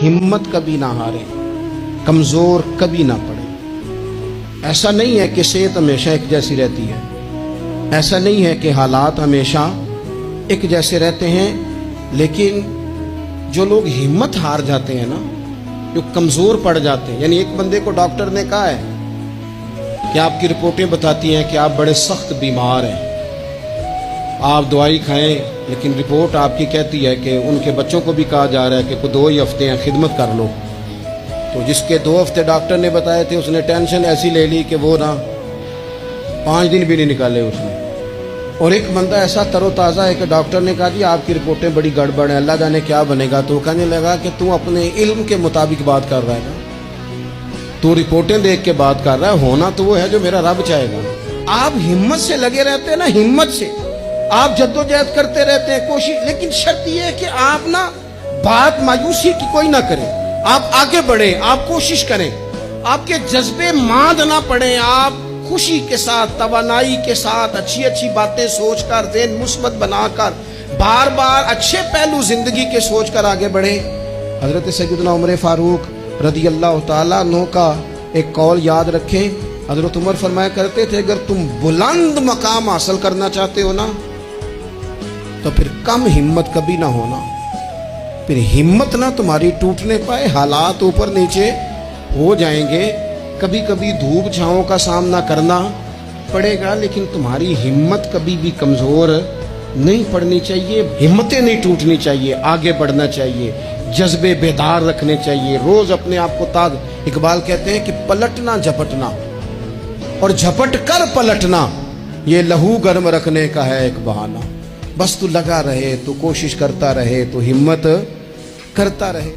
हिम्मत कभी ना हारे, कमज़ोर कभी ना पड़े। ऐसा नहीं है कि सेहत हमेशा एक जैसी रहती है, ऐसा नहीं है कि हालात हमेशा एक जैसे रहते हैं, लेकिन जो लोग हिम्मत हार जाते हैं ना, जो कमज़ोर पड़ जाते हैं, यानी एक बंदे को डॉक्टर ने कहा है कि आपकी रिपोर्टें बताती हैं कि आप बड़े सख्त बीमार हैं, आप दवाई खाएं, लेकिन रिपोर्ट आपकी कहती है कि उनके बच्चों को भी कहा जा रहा है कि कोई 2 ही हफ्ते हैं, खिदमत कर लो। तो जिसके 2 हफ्ते डॉक्टर ने बताए थे, उसने टेंशन ऐसी ले ली कि वो ना 5 दिन भी नहीं निकाले उसने। और एक बंदा ऐसा तरोताज़ा है कि डॉक्टर ने कहा जी आपकी रिपोर्टें बड़ी गड़बड़ हैं, अल्लाह जाने क्या बनेगा। तो कहने लगा कि तू अपने इल्म के मुताबिक बात कर रहा है ना, तू रिपोर्टें देख के बात कर रहा है, होना तो वो है जो मेरा रब चाहेगा। आप हिम्मत से लगे रहते हैं ना, हिम्मत से आप जद्दोजहद करते रहते हैं, कोशिश, लेकिन शर्त यह है कि आप ना बात मायूसी की कोई ना करें, आप आगे बढ़े, आप कोशिश करें, आपके जज्बे मांद ना पड़े, आप खुशी के साथ, तवानाई के साथ, अच्छी अच्छी बातें सोचकर, ज़हन मुस्बत बनाकर, बार बार अच्छे पहलू जिंदगी के सोचकर आगे बढ़े। हजरत सैयदना उमर फारूक रदी अल्लाह ताला अन्हु का एक कौल याद रखें। हजरत उमर फरमाया करते थे, अगर तुम बुलंद मकाम हासिल करना चाहते हो ना, तो फिर कम हिम्मत कभी ना होना, फिर हिम्मत ना तुम्हारी टूटने पाए। हालात ऊपर नीचे हो जाएंगे, कभी कभी धूप छांव का सामना करना पड़ेगा, लेकिन तुम्हारी हिम्मत कभी भी कमज़ोर नहीं पड़नी चाहिए, हिम्मतें नहीं टूटनी चाहिए, आगे बढ़ना चाहिए, जज्बे बेदार रखने चाहिए, रोज़ अपने आप को ताज़। इकबाल कहते हैं कि पलटना झपटना और झपट कर पलटना, ये लहू गर्म रखने का है एक बहाना। बस तू लगा रहे, तू कोशिश करता रहे, तू हिम्मत करता रहे।